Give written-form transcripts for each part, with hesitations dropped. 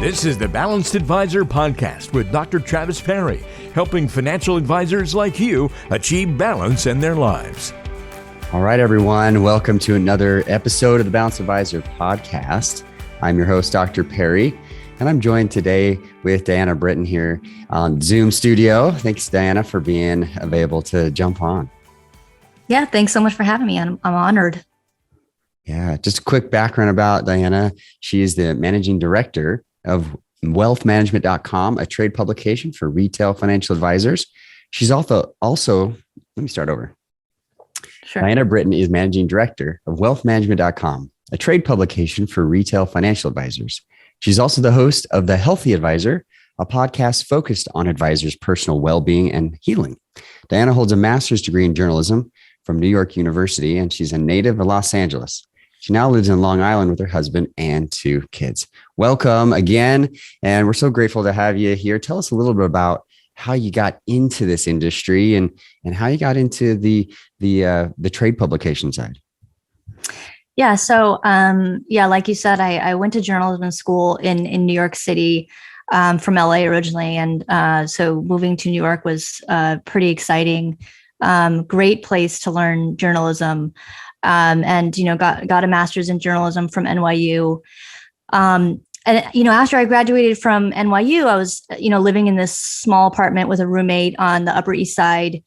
This is the Balanced Advisor Podcast with Dr. Travis Perry, helping financial advisors like you achieve balance in their lives. All right, everyone. Welcome to another episode of the Balanced Advisor Podcast. I'm your host, Dr. Perry, and I'm joined today with Diana Britton here on Zoom studio. Thanks, Diana, for being available to jump on. Yeah, thanks so much for having me. I'm honored. Yeah, just a quick background about Diana. She is the managing director of wealthmanagement.com, a trade publication for retail financial advisors. She's also, let me start over. Sure. Diana Britton is managing director of wealthmanagement.com, a trade publication for retail financial advisors. She's also the host of The Healthy Advisor, a podcast focused on advisors' personal well-being and healing. Diana holds a master's degree in journalism from New York University, and she's a native of Los Angeles. She now lives in Long Island with her husband and 2 kids. Welcome again, and we're so grateful to have you here. Tell us a little bit about how you got into this industry and how you got into the trade publication side. Yeah. So, like you said, I went to journalism school in New York City, from LA originally. And so moving to New York was pretty exciting. Great place to learn journalism. And got a master's in journalism from NYU. And after I graduated from NYU, I was, living in this small apartment with a roommate on the Upper East Side,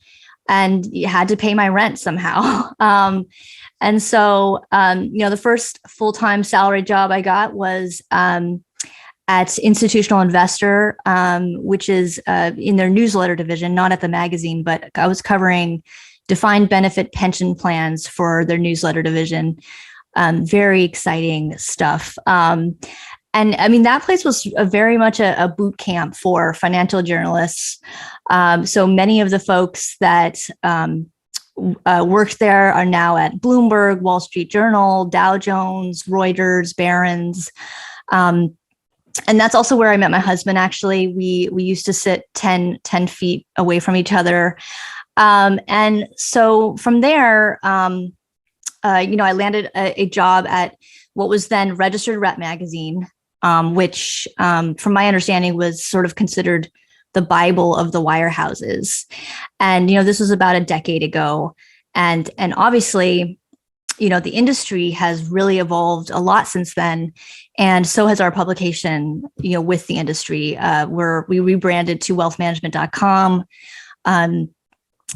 and had to pay my rent somehow. And so, the first full-time salary job I got was at Institutional Investor, which is in their newsletter division, not at the magazine, but I was covering defined benefit pension plans for their newsletter division. Very exciting stuff. And I mean, that place was very much a boot camp for financial journalists. So many of the folks that worked there are now at Bloomberg, Wall Street Journal, Dow Jones, Reuters, Barron's. And that's also where I met my husband. Actually, we used to sit 10 feet away from each other. And so from there, I landed a job at what was then Registered Rep magazine, which, from my understanding, was sort of considered the Bible of the wirehouses. And, this was about a decade ago. And obviously, the industry has really evolved a lot since then. And so has our publication, with the industry. We rebranded to wealthmanagement.com.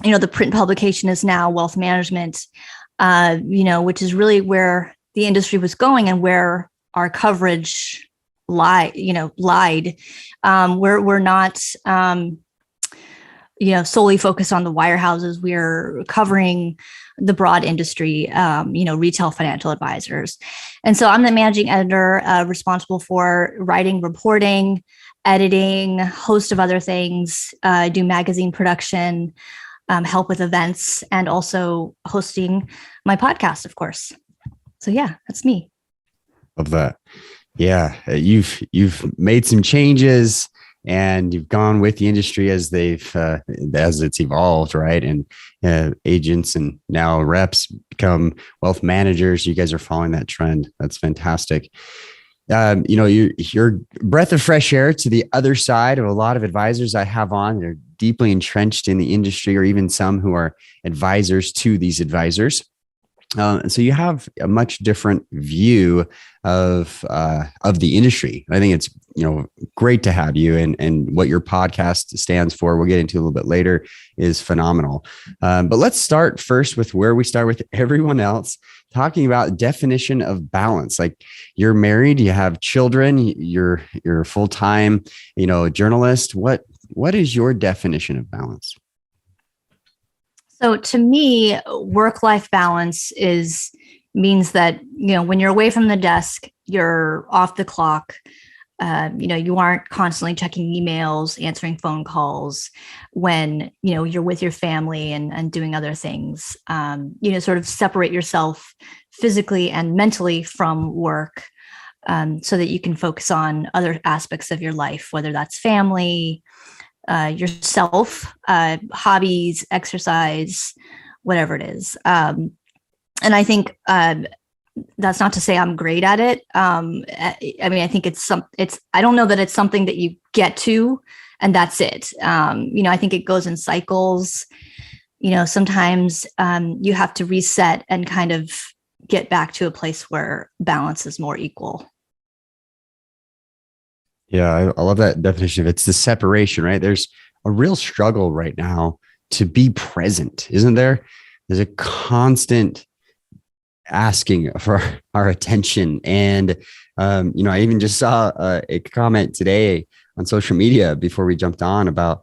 The print publication is now Wealth Management, which is really where the industry was going and where our coverage lied. We're not, solely focused on the wirehouses. We're covering the broad industry, retail financial advisors. And so I'm the managing editor, responsible for writing, reporting, editing, host of other things, do magazine production, help with events, and also hosting my podcast, of course. So yeah, that's me. Love that. Yeah, you've made some changes, and you've gone with the industry as it's evolved, right? And agents and now reps become wealth managers. You guys are following that trend. That's fantastic. You're breath of fresh air to the other side of a lot of advisors I have on. They're deeply entrenched in the industry, or even some who are advisors to these advisors. And so you have a much different view of the industry. I think it's, great to have you, and what your podcast stands for, we'll get into a little bit later, is phenomenal. But let's start first with where we start with everyone else, talking about definition of balance. Like, you're married, you have children, you're a full-time, journalist. What is your definition of balance? So to me, work-life balance means that, when you're away from the desk, you're off the clock. You aren't constantly checking emails, answering phone calls when, you're with your family and doing other things. Sort of separate yourself physically and mentally from work, so that you can focus on other aspects of your life, whether that's family, yourself, hobbies, exercise, whatever it is. And I think that's not to say I'm great at it. I mean, I think I don't know that it's something that you get to and that's it. I think it goes in cycles. Sometimes you have to reset and kind of get back to a place where balance is more equal. Yeah, I love that definition of it's the separation, right? There's a real struggle right now to be present, isn't there? There's a constant asking for our attention. And, I even just saw a comment today on social media before we jumped on about,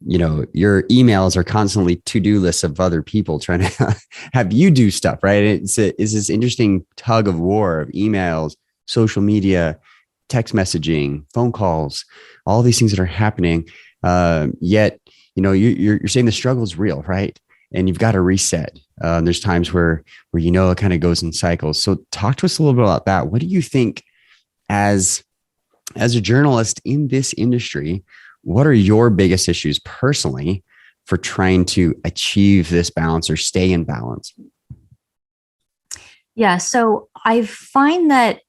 your emails are constantly to-do lists of other people trying to have you do stuff, right? It's this interesting tug of war of emails, social media, text messaging, phone calls, all these things that are happening. Yet, you're saying the struggle is real, right? And you've got to reset. There's times where it kind of goes in cycles. So talk to us a little bit about that. What do you think as a journalist in this industry, what are your biggest issues personally for trying to achieve this balance or stay in balance? Yeah. So I find that,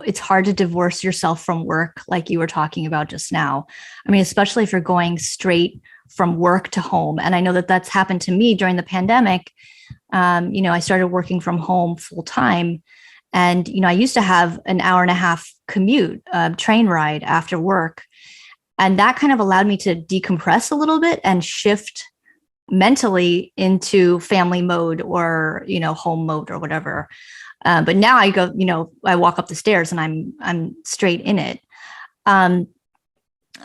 it's hard to divorce yourself from work, like you were talking about just now. I mean, especially if you're going straight from work to home. And I know that that's happened to me during the pandemic. I started working from home full time. And, I used to have an hour and a half commute, train ride after work. And that kind of allowed me to decompress a little bit and shift mentally into family mode or, home mode or whatever. But now I go, I walk up the stairs and I'm straight in it.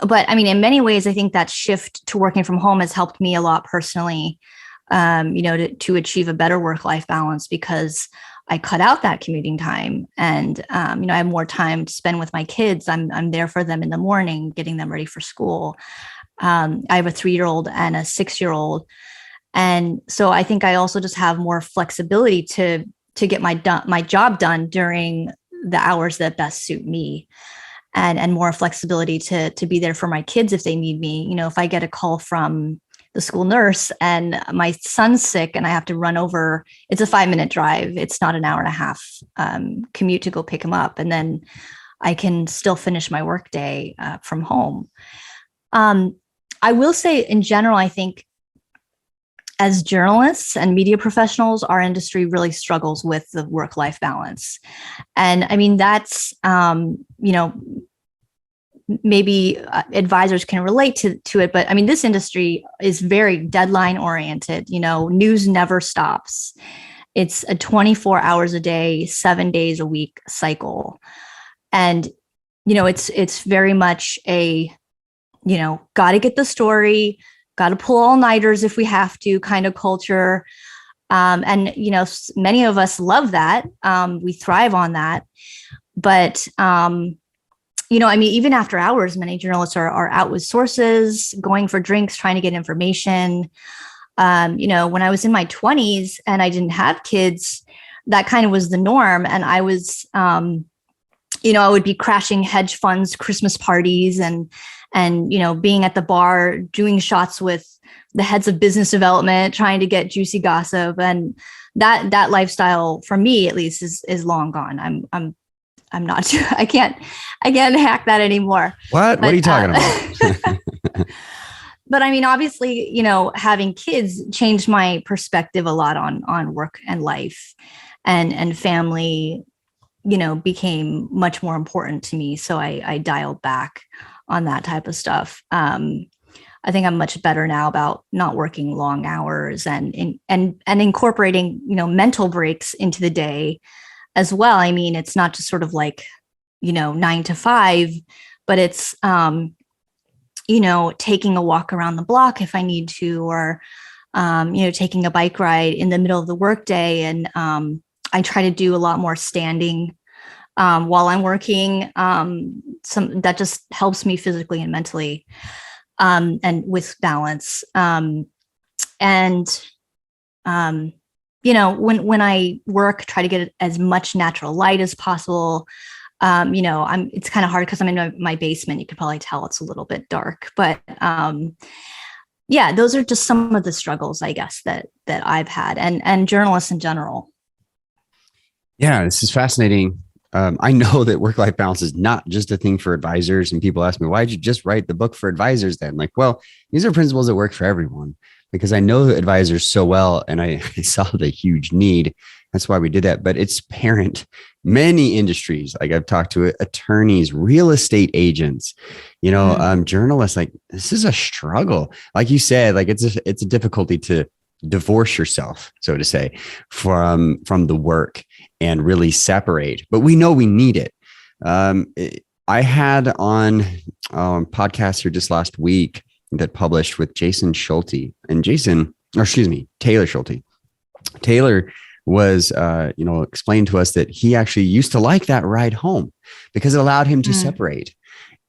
But I mean, in many ways, I think that shift to working from home has helped me a lot personally, to achieve a better work-life balance because I cut out that commuting time and, I have more time to spend with my kids. I'm there for them in the morning, getting them ready for school. I have a 3-year-old and a 6-year-old. And so I think I also just have more flexibility to get my job done during the hours that best suit me. And more flexibility to be there for my kids if they need me. If I get a call from the school nurse and my son's sick and I have to run over, it's a 5-minute drive. It's not an hour and a half commute to go pick him up. And then I can still finish my workday from home. I will say in general, I think as journalists and media professionals, our industry really struggles with the work-life balance. And I mean, that's, maybe advisors can relate to it, but I mean, this industry is very deadline oriented. News never stops. It's a 24 hours a day, 7 days a week cycle. And, it's very much a, got to get the story, got to pull all-nighters if we have to kind of culture. And, many of us love that. We thrive on that. But, I mean, even after hours, many journalists are out with sources, going for drinks, trying to get information. When I was in my 20s and I didn't have kids, that kind of was the norm. And I was, I would be crashing hedge funds, Christmas parties and, being at the bar, doing shots with the heads of business development, trying to get juicy gossip. And that lifestyle for me, at least, is long gone. I'm not sure. I can't hack that anymore. What are you talking about? But I mean, obviously, having kids changed my perspective a lot on work and life and family, became much more important to me. So I dialed back on that type of stuff. I think I'm much better now about not working long hours and incorporating, mental breaks into the day as well. I mean, it's not just sort of like, 9 to 5, but it's, taking a walk around the block if I need to, or, taking a bike ride in the middle of the workday. And I try to do a lot more standing while I'm working. Some that just helps me physically and mentally, and with balance. When I work, try to get as much natural light as possible. It's kind of hard because I'm in my basement. You could probably tell it's a little bit dark, but those are just some of the struggles, I guess, that I've had and journalists in general. Yeah, this is fascinating. I know that work-life balance is not just a thing for advisors, and people ask me, why did you just write the book for advisors then? Like, well, these are principles that work for everyone because I know advisors so well, and I saw the huge need. That's why we did that. But it's apparent many industries, like I've talked to attorneys, real estate agents, journalists, like this is a struggle. Like you said, like it's a difficulty to divorce yourself, so to say, from the work and really separate. But we know we need it. I had on podcast here just last week that published with Jason Schulte and Taylor Schulte. Taylor was, explained to us that he actually used to like that ride home because it allowed him to separate.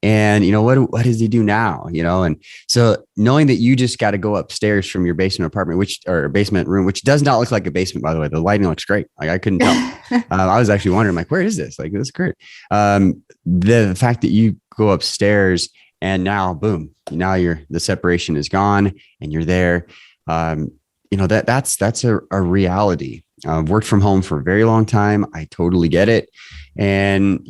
And, what does he do now? And so knowing that you just got to go upstairs from your basement apartment, or basement room, which does not look like a basement, by the way, the lighting looks great. Like I couldn't tell. I was actually wondering, like, where is this? Like, this is great. The fact that you go upstairs and now, boom, now the separation is gone and you're there. That's a reality. I've worked from home for a very long time. I totally get it. And,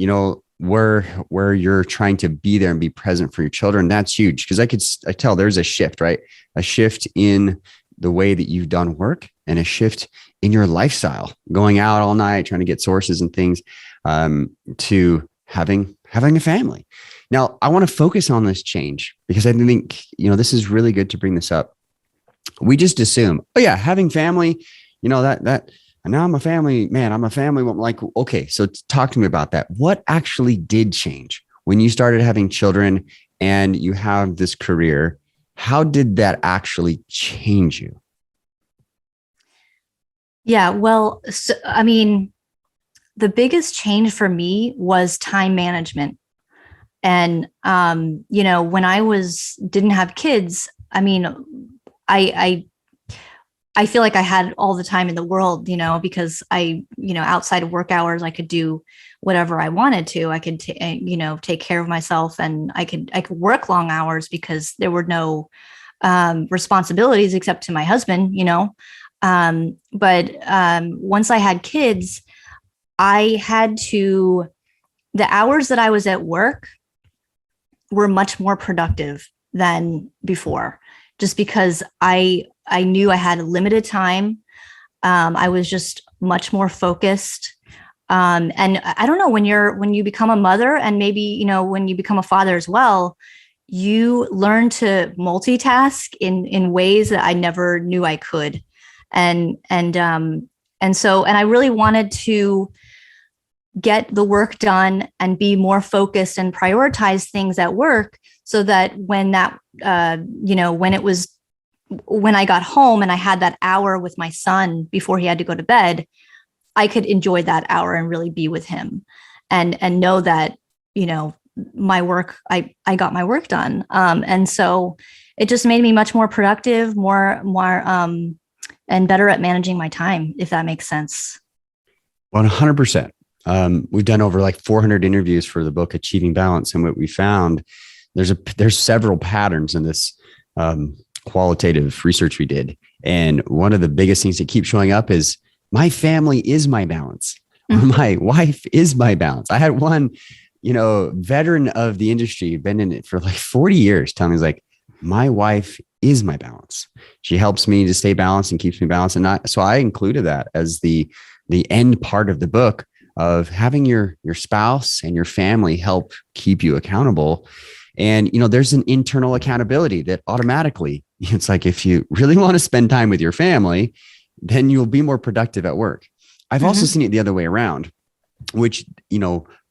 where you're trying to be there and be present for your children, that's huge. Because I tell there's a shift, right? A shift in the way that you've done work and a shift in your lifestyle, going out all night, trying to get sources and things, to having a family. Now, I want to focus on this change because I think, this is really good to bring this up. We just assume, oh yeah, having family, that and now I'm a family man. I'm a family woman. Like, okay, so talk to me about that. What actually did change when you started having children and you have this career? How did that actually change you? Yeah, well, the biggest change for me was time management. And, when I didn't have kids, I feel like I had all the time in the world, because outside of work hours, I could do whatever I wanted to. I could, take care of myself, and I could work long hours because there were no responsibilities except to my husband, But once I had kids, the hours that I was at work were much more productive than before, just because I knew I had limited time. I was just much more focused. And I don't know, when you become a mother, and maybe, when you become a father as well, you learn to multitask in ways that I never knew I could. And I really wanted to get the work done and be more focused and prioritize things at work, so that when I got home and I had that hour with my son before he had to go to bed, I could enjoy that hour and really be with him, and know that, my work, I got my work done. And so it just made me much more productive, more and better at managing my time, if that makes sense. 100%. We've done over like 400 interviews for the book Achieving Balance. And what we found, there's several patterns in this, qualitative research we did. And one of the biggest things that keeps showing up is my family is my balance, or my wife is my balance. I had one, veteran of the industry, been in it for like 40 years, tell me, he's like, my wife is my balance. She helps me to stay balanced and keeps me balanced. And so I included that as the end part of the book, of having your spouse and your family help keep you accountable. And, there's an internal accountability that automatically, it's like, if you really want to spend time with your family, then you'll be more productive at work. I've also seen it the other way around, which,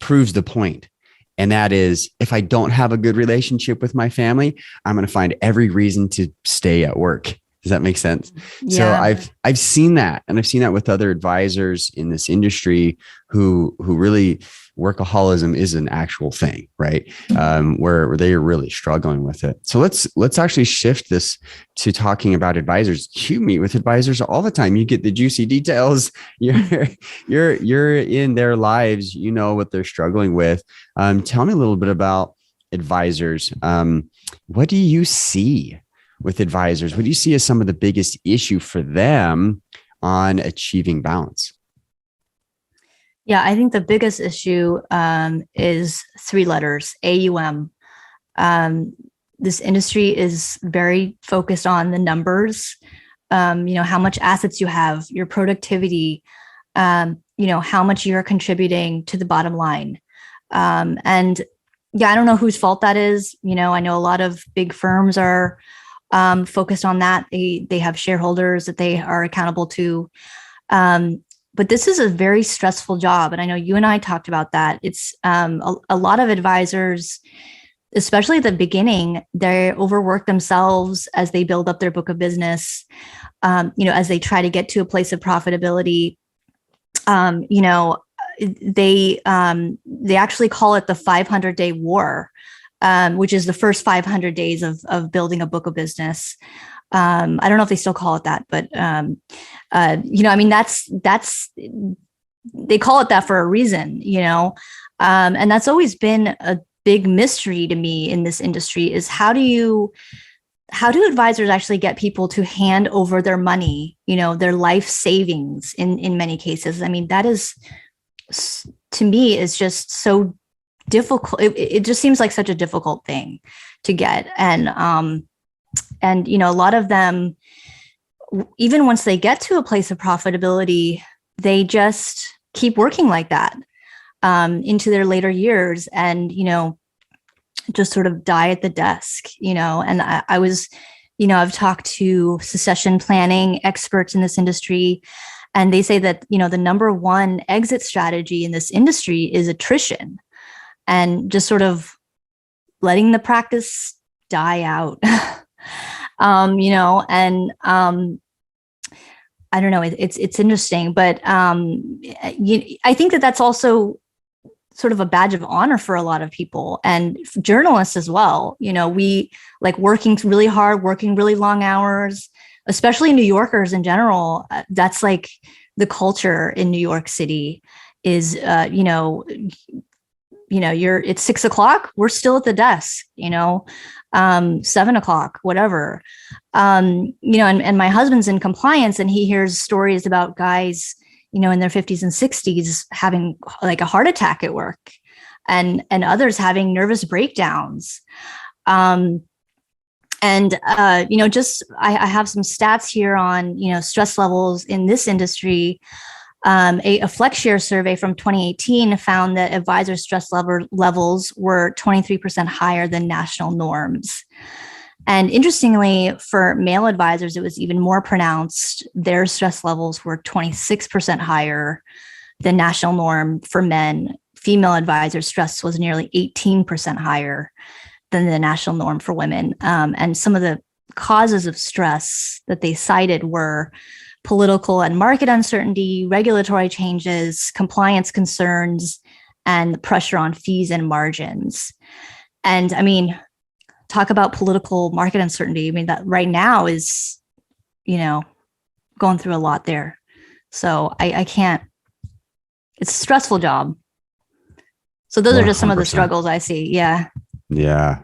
proves the point. And that is, if I don't have a good relationship with my family, I'm going to find every reason to stay at work. Does that make sense? Yeah. So I've seen that, and I've seen that with other advisors in this industry who really, workaholism is an actual thing, right? Where they are really struggling with it. So let's actually shift this to talking about advisors. You meet with advisors all the time. You get the juicy details. You're in their lives. You know what they're struggling with. Tell me a little bit about advisors. What do you see with advisors? What do you see as some of the biggest issue for them on achieving balance? Yeah, I think the biggest issue is three letters, AUM. Um, this industry is very focused on the numbers, how much assets you have, your productivity, how much you're contributing to the bottom line. And yeah, I don't know whose fault that is. I know a lot of big firms are focused on that. They have shareholders that they are accountable to. But this is a very stressful job. And I know you and I talked about that. It's a lot of advisors, especially at the beginning, they overwork themselves as they build up their book of business, as they try to get to a place of profitability. They actually call it the 500-day war, which is the first 500 days of building a book of business. I don't know if they still call it that, but that's they call it that for a reason, and that's always been a big mystery to me in this industry is how do advisors actually get people to hand over their money, their life savings in many cases? I mean, that is, to me, is just so difficult. It just seems like such a difficult thing to get. And a lot of them, even once they get to a place of profitability, they just keep working like that into their later years and, just sort of die at the desk, and I was, I've talked to succession planning experts in this industry, and they say that, the number one exit strategy in this industry is attrition and just sort of letting the practice die out. I don't know, it's interesting, but I think that that's also sort of a badge of honor for a lot of people and journalists as well. We like working really hard, working really long hours, especially New Yorkers in general. That's like the culture in New York City is, it's 6 o'clock, we're still at the desk, 7 o'clock, whatever. And my husband's in compliance and he hears stories about guys, in their 50s and 60s having like a heart attack at work and others having nervous breakdowns. I have some stats here on, stress levels in this industry. A FlexShare survey from 2018 found that advisor stress levels were 23% higher than national norms. And interestingly, for male advisors, it was even more pronounced. Their stress levels were 26% higher than national norm for men. Female advisors' stress was nearly 18% higher than the national norm for women. And some of the causes of stress that they cited were political and market uncertainty, regulatory changes, compliance concerns, and pressure on fees and margins. And I mean, talk about political market uncertainty. I mean, that right now is, going through a lot there. So I can't, it's a stressful job. So those 100%. Are just some of the struggles I see. Yeah. Yeah.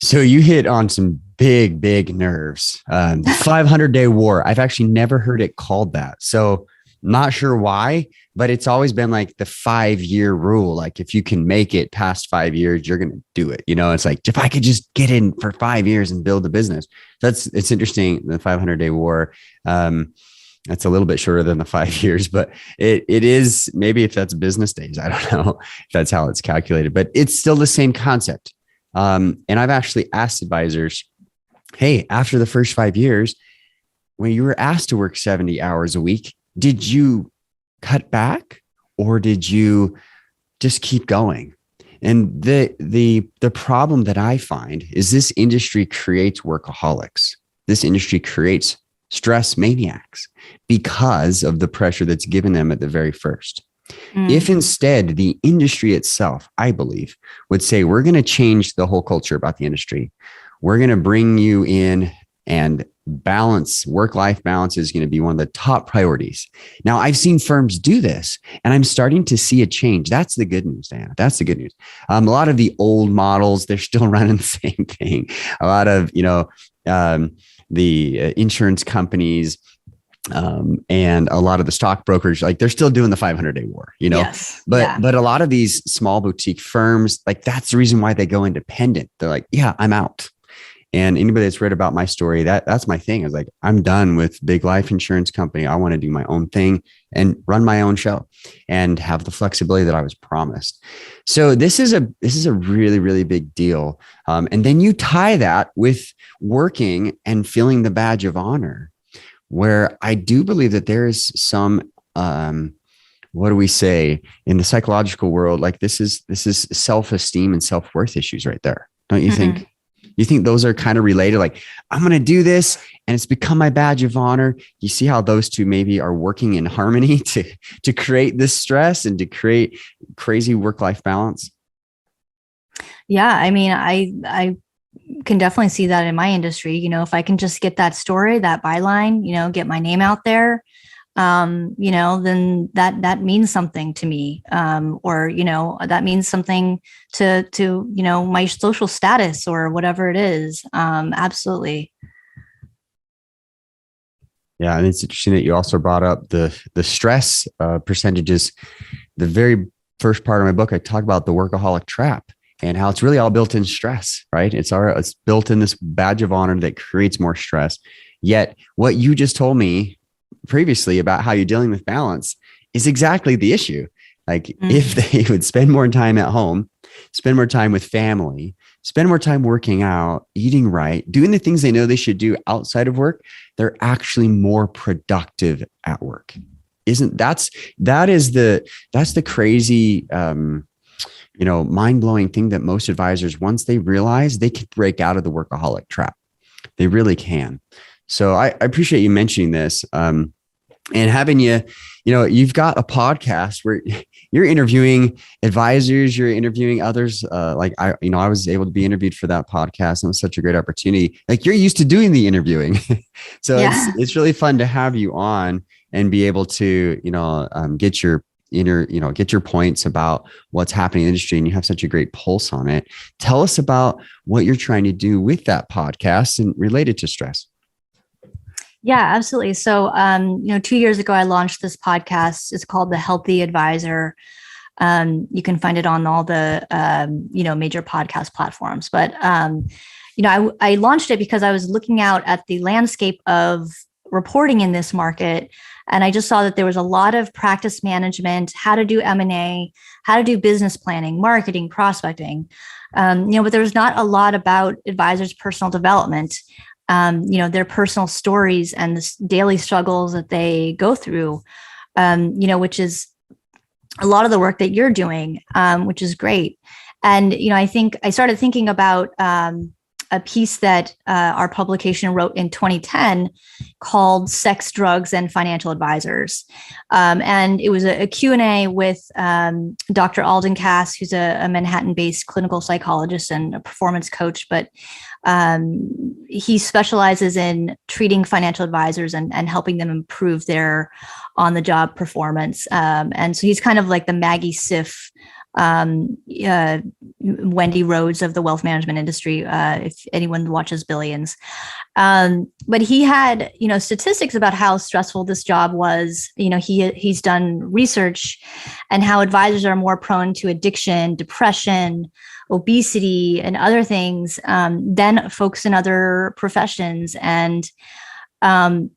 So you hit on some big nerves. 500-day war. I've actually never heard it called that. So not sure why, but it's always been like the 5-year rule. Like if you can make it past 5 years, you're going to do it. It's like, if I could just get in for 5 years and build a business. It's interesting. The 500-day war. That's a little bit shorter than the 5 years, but it is, maybe if that's business days, I don't know if that's how it's calculated, but it's still the same concept. And I've actually asked advisors, hey, after the first 5 years, when you were asked to work 70 hours a week, did you cut back or did you just keep going? And the problem that I find is this industry creates workaholics. This industry creates stress maniacs because of the pressure that's given them at the very first. If instead the industry itself, I believe, would say, we're going to change the whole culture about the industry. We're going to bring you in and balance, work-life balance is going to be one of the top priorities. Now, I've seen firms do this and I'm starting to see a change. That's the good news, Diana. That's the good news. A lot of the old models, they're still running the same thing. A lot of, the insurance companies, And a lot of the stockbrokers, like they're still doing the 500-day war, Yes. but a lot of these small boutique firms, like that's the reason why they go independent. They're like, yeah, I'm out. And anybody that's read about my story, that's my thing. I was like, I'm done with big life insurance company. I want to do my own thing and run my own show and have the flexibility that I was promised. So this is a really, really big deal. And then you tie that with working and feeling the badge of honor, where I do believe that there is some, what do we say in the psychological world? Like this is self-esteem and self-worth issues right there. Don't you think? You think those are kind of related? Like, I'm going to do this and it's become my badge of honor. You see how those two maybe are working in harmony to create this stress and to create crazy work-life balance? Yeah. I mean, I can definitely see that in my industry. If I can just get that story, that byline, get my name out there, then that means something to me. Or that means something to my social status or whatever it is. Absolutely. Yeah. And it's interesting that you also brought up the stress percentages. The very first part of my book, I talk about the workaholic trap and how it's really all built in stress, right? It's built in this badge of honor that creates more stress. Yet what you just told me previously about how you're dealing with balance is exactly the issue. Like if they would spend more time at home, spend more time with family, spend more time working out, eating right, doing the things they know they should do outside of work, they're actually more productive at work. That's the crazy, mind-blowing thing that most advisors, once they realize, they can break out of the workaholic trap. They really can. So I appreciate you mentioning this. And having you've got a podcast where you're interviewing advisors, you're interviewing others. I was able to be interviewed for that podcast. And it was such a great opportunity. Like you're used to doing the interviewing. So yeah. It's really fun to have you on and be able to, get your points about what's happening in the industry, and you have such a great pulse on it. Tell us about what you're trying to do with that podcast and related to stress. Yeah, absolutely. So, 2 years ago, I launched this podcast. It's called The Healthy Advisor. You can find it on all the, major podcast platforms. But, I launched it because I was looking out at the landscape of reporting in this market. And I just saw that there was a lot of practice management, how to do M&A, how to do business planning, marketing, prospecting. But there was not a lot about advisors' personal development. Their personal stories and the daily struggles that they go through, which is a lot of the work that you're doing, which is great. And, I think I started thinking about a piece that our publication wrote in 2010 called Sex, Drugs, and Financial Advisors. And it was a Q&A with Dr. Alden Cass, who's a Manhattan-based clinical psychologist and a performance coach, but he specializes in treating financial advisors and helping them improve their on-the-job performance. And so he's kind of like the Maggie Siff, Wendy Rhodes of the wealth management industry, if anyone watches Billions. But he had, statistics about how stressful this job was. He's done research and how advisors are more prone to addiction, depression, obesity, and other things than folks in other professions. And I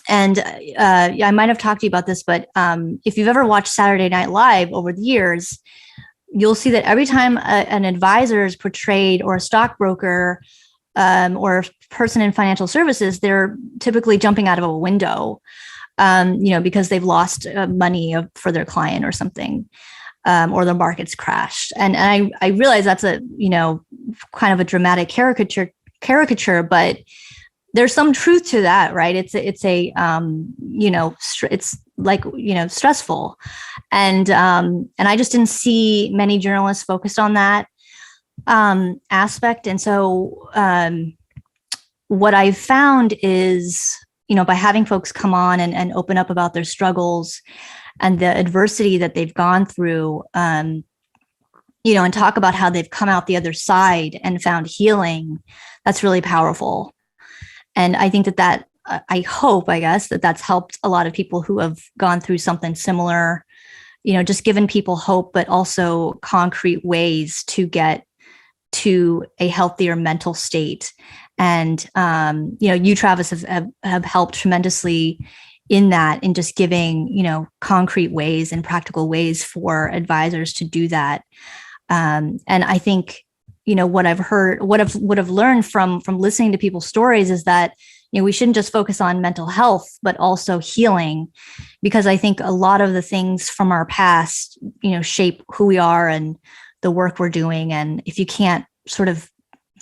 might have talked to you about this, but if you've ever watched Saturday Night Live over the years, you'll see that every time an advisor is portrayed, or a stockbroker, or a person in financial services, they're typically jumping out of a window, because they've lost money for their client or something, or the market's crashed. And I realize that's a, kind of a dramatic caricature, but there's some truth to that, right? It's like, stressful. And I just didn't see many journalists focused on that aspect. And so what I've found is, by having folks come on and open up about their struggles and the adversity that they've gone through, and talk about how they've come out the other side and found healing, that's really powerful. And I think that I hope, I guess, that that's helped a lot of people who have gone through something similar, just given people hope, but also concrete ways to get to a healthier mental state. And, you, Travis, have helped tremendously in that, in just giving, concrete ways and practical ways for advisors to do that. And I think, what I've heard, what I've learned from listening to people's stories is that, we shouldn't just focus on mental health, but also healing, because I think a lot of the things from our past, shape who we are and the work we're doing. And if you can't sort of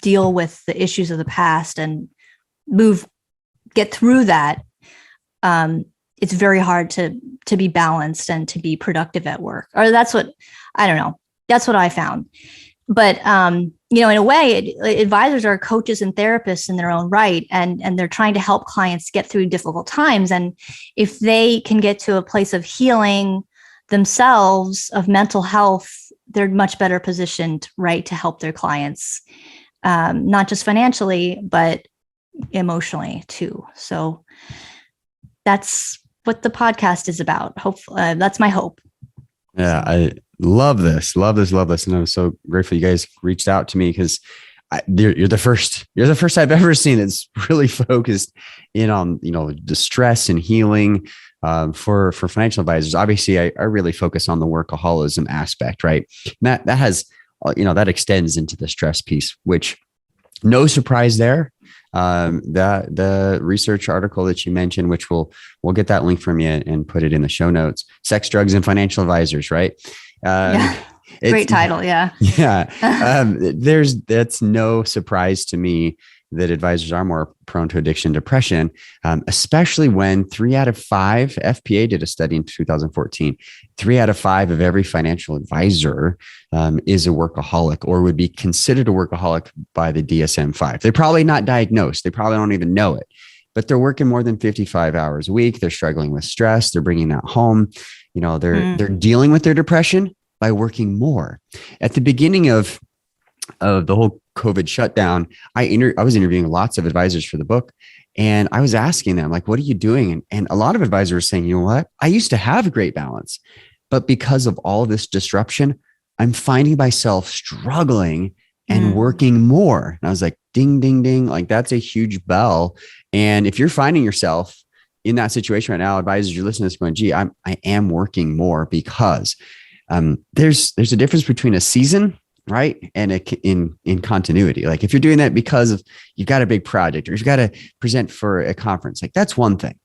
deal with the issues of the past and get through that, it's very hard to be balanced and to be productive at work. Or that's what I found. But, in a way, advisors are coaches and therapists in their own right, and they're trying to help clients get through difficult times. And if they can get to a place of healing themselves, of mental health, they're much better positioned, right, to help their clients, not just financially, but emotionally too. So that's what the podcast is about. Hopefully, that's my hope. Yeah, I love this. And I'm so grateful you guys reached out to me, because you're the first I've ever seen that's really focused in on, the stress and healing for financial advisors. Obviously, I really focus on the workaholism aspect, right? And that has, that extends into the stress piece, which no surprise there. The research article that you mentioned, which we'll get that link from you and put it in the show notes. Sex, Drugs, and Financial Advisors, right? Great title. Yeah. Yeah. That's no surprise to me that advisors are more prone to addiction, depression, especially when 3 out of 5, FPA did a study in 2014, 3 out of 5 of every financial advisor is a workaholic, or would be considered a workaholic by the DSM-5. They're probably not diagnosed. They probably don't even know it, but they're working more than 55 hours a week. They're struggling with stress. They're bringing that home. They're dealing with their depression by working more. At the beginning of the whole COVID shutdown, I was interviewing lots of advisors for the book, and I was asking them, like, what are you doing? And a lot of advisors were saying, you know what? I used to have a great balance, but because of all this disruption, I'm finding myself struggling and working more. And I was like, ding, ding, ding. Like, that's a huge bell. And if you're finding yourself in that situation right now, advisors, you're listening to this going, gee, I am working more, because there's a difference between a season, right, and in continuity. Like, if you're doing that because of you've got a big project, or you've got to present for a conference, like, that's one thing.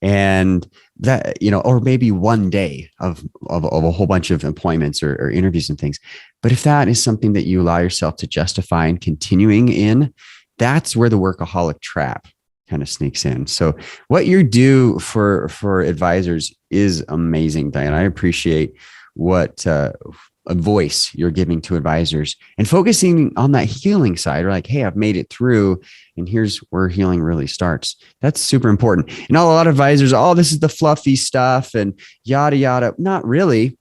And that, or maybe one day of a whole bunch of appointments or interviews and things. But if that is something that you allow yourself to justify and continuing in, that's where the workaholic trap kind of sneaks in. So what you do for advisors is amazing, Diana. I appreciate what a voice you're giving to advisors and focusing on that healing side. Or like, hey, I've made it through, and here's where healing really starts. That's super important. And a lot of advisors, this is the fluffy stuff and yada, yada. Not really.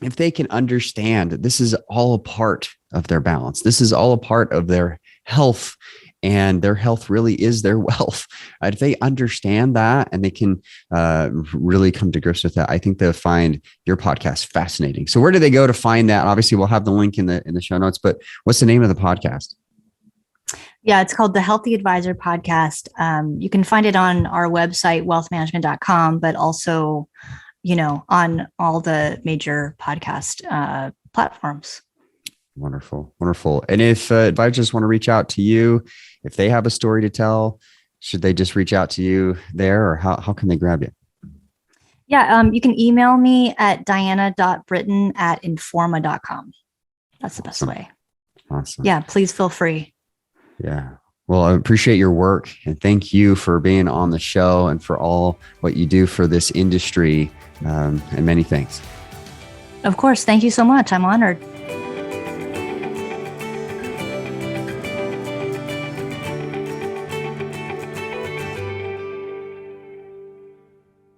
If they can understand that this is all a part of their balance, this is all a part of their health, and their health really is their wealth. If they understand that and they can really come to grips with that, I think they'll find your podcast fascinating. So where do they go to find that? Obviously, we'll have the link in the show notes, but what's the name of the podcast? Yeah, it's called the Healthy Advisor Podcast. You can find it on our website, wealthmanagement.com, but also, on all the major podcast platforms. Wonderful. Wonderful. And if advisors want to reach out to you, if they have a story to tell, should they just reach out to you there, or how can they grab you? Yeah, you can email me at diana.britton@informa.com. That's the best way. Awesome. Yeah, please feel free. Yeah. Well, I appreciate your work, and thank you for being on the show and for all what you do for this industry, and many thanks. Of course. Thank you so much. I'm honored.